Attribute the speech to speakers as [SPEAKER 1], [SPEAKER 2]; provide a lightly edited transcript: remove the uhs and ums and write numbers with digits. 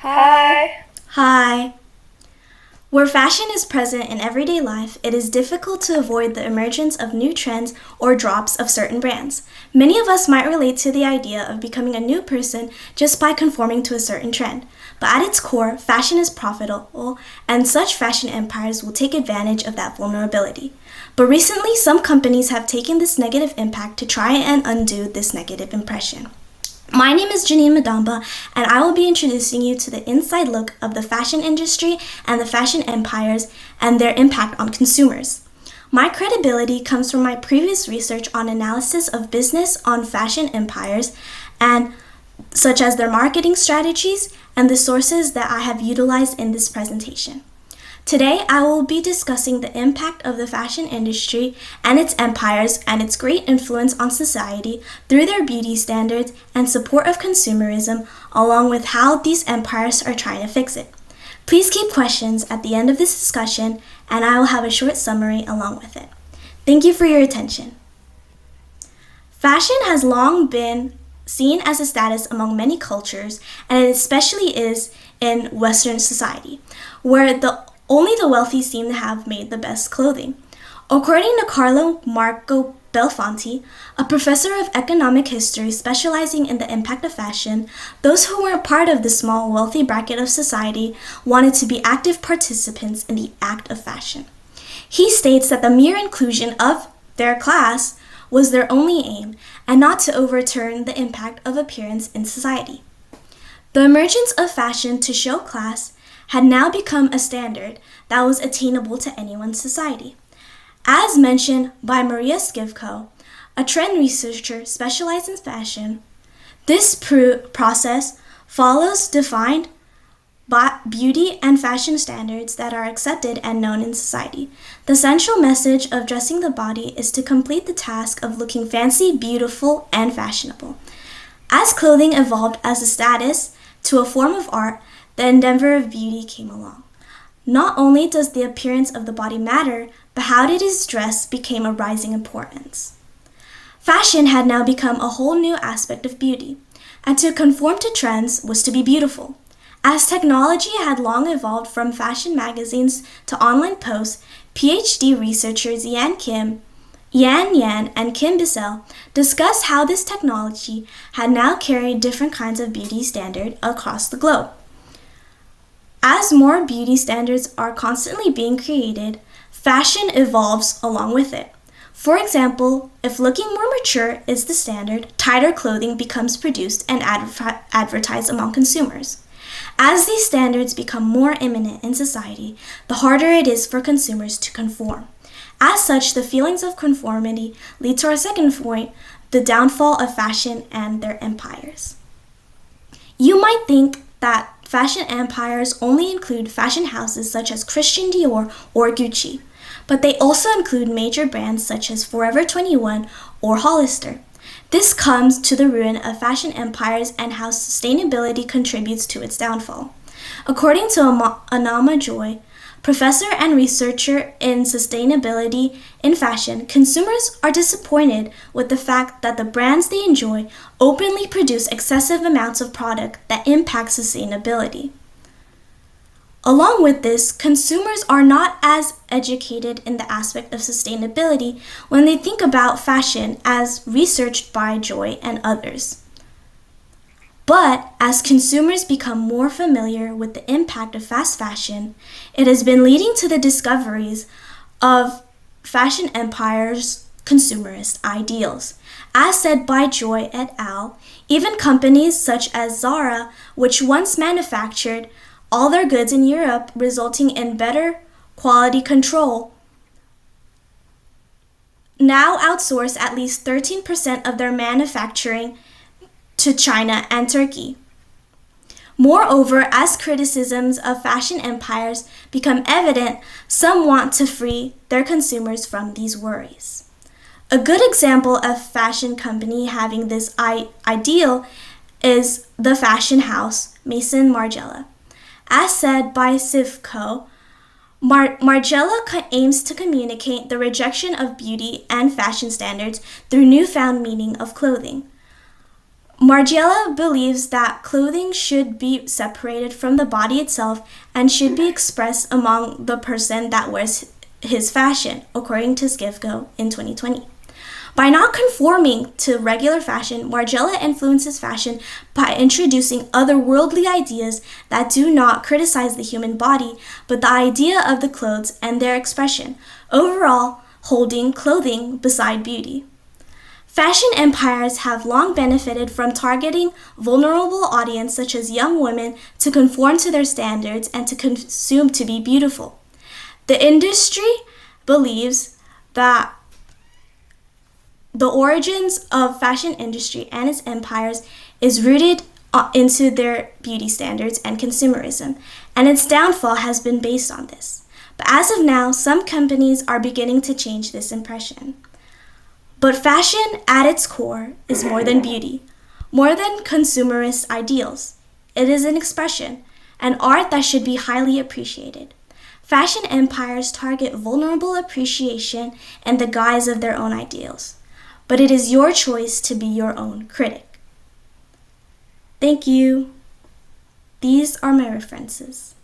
[SPEAKER 1] Hi.
[SPEAKER 2] Hi. Where fashion is present in everyday life, it is difficult to avoid the emergence of new trends or drops of certain brands. Many of us might relate to the idea of becoming a new person just by conforming to a certain trend. But at its core, fashion is profitable, and such fashion empires will take advantage of that vulnerability. But recently, some companies have taken this negative impact to try and undo this negative impression. My name is Janine Madamba, and I will be introducing you to the inside look of the fashion industry and the fashion empires and their impact on consumers. My credibility comes from my previous research on analysis of business on fashion empires, and such as their marketing strategies and the sources that I have utilized in this presentation. Today, I will be discussing the impact of the fashion industry and its empires and its great influence on society through their beauty standards and support of consumerism, along with how these empires are trying to fix it. Please keep questions at the end of this discussion, and I will have a short summary along with it. Thank you for your attention. Fashion has long been seen as a status among many cultures, and it especially is in Western society, where only the wealthy seem to have made the best clothing. According to Carlo Marco Belfonte, a professor of economic history specializing in the impact of fashion, those who weren't part of the small wealthy bracket of society wanted to be active participants in the act of fashion. He states that the mere inclusion of their class was their only aim, and not to overturn the impact of appearance in society. The emergence of fashion to show class had now become a standard that was attainable to anyone's society. As mentioned by Maria Skivko, a trend researcher specialized in fashion, this process follows defined beauty and fashion standards that are accepted and known in society. The central message of dressing the body is to complete the task of looking fancy, beautiful, and fashionable. As clothing evolved as a status to a form of art, the endeavor of beauty came along. Not only does the appearance of the body matter, but how it is dressed became of rising importance. Fashion had now become a whole new aspect of beauty, and to conform to trends was to be beautiful. As technology had long evolved from fashion magazines to online posts, PhD researchers Yan Yan and Kim Bissell discussed how this technology had now carried different kinds of beauty standards across the globe. As more beauty standards are constantly being created, fashion evolves along with it. For example, if looking more mature is the standard, tighter clothing becomes produced and advertised among consumers. As these standards become more imminent in society, the harder it is for consumers to conform. As such, the feelings of conformity lead to our second point, the downfall of fashion and their empires. You might think that fashion empires only include fashion houses such as Christian Dior or Gucci, but they also include major brands such as Forever 21 or Hollister. This comes to the ruin of fashion empires and how sustainability contributes to its downfall. According to Anama Joy, professor and researcher in sustainability in fashion, consumers are disappointed with the fact that the brands they enjoy openly produce excessive amounts of product that impact sustainability. Along with this, consumers are not as educated in the aspect of sustainability when they think about fashion as researched by Joy and others. But as consumers become more familiar with the impact of fast fashion, it has been leading to the discoveries of fashion empires' consumerist ideals. As said by Joy et al., even companies such as Zara, which once manufactured all their goods in Europe, resulting in better quality control, now outsource at least 13% of their manufacturing to China and Turkey. Moreover, as criticisms of fashion empires become evident, some want to free their consumers from these worries. A good example of fashion company having this ideal is the fashion house Maison Margiela. As said by Sivko, Margiela aims to communicate the rejection of beauty and fashion standards through newfound meaning of clothing. Margiela believes that clothing should be separated from the body itself and should be expressed among the person that wears his fashion, according to Skivko in 2020. By not conforming to regular fashion, Margiela influences fashion by introducing otherworldly ideas that do not criticize the human body, but the idea of the clothes and their expression, overall holding clothing beside beauty. Fashion empires have long benefited from targeting vulnerable audiences such as young women to conform to their standards and to consume to be beautiful. The industry believes that the origins of fashion industry and its empires is rooted into their beauty standards and consumerism, and its downfall has been based on this. But as of now, some companies are beginning to change this impression. But fashion at its core is more than beauty, more than consumerist ideals. It is an expression, an art that should be highly appreciated. Fashion empires target vulnerable appreciation in the guise of their own ideals. But it is your choice to be your own critic. Thank you. These are my references.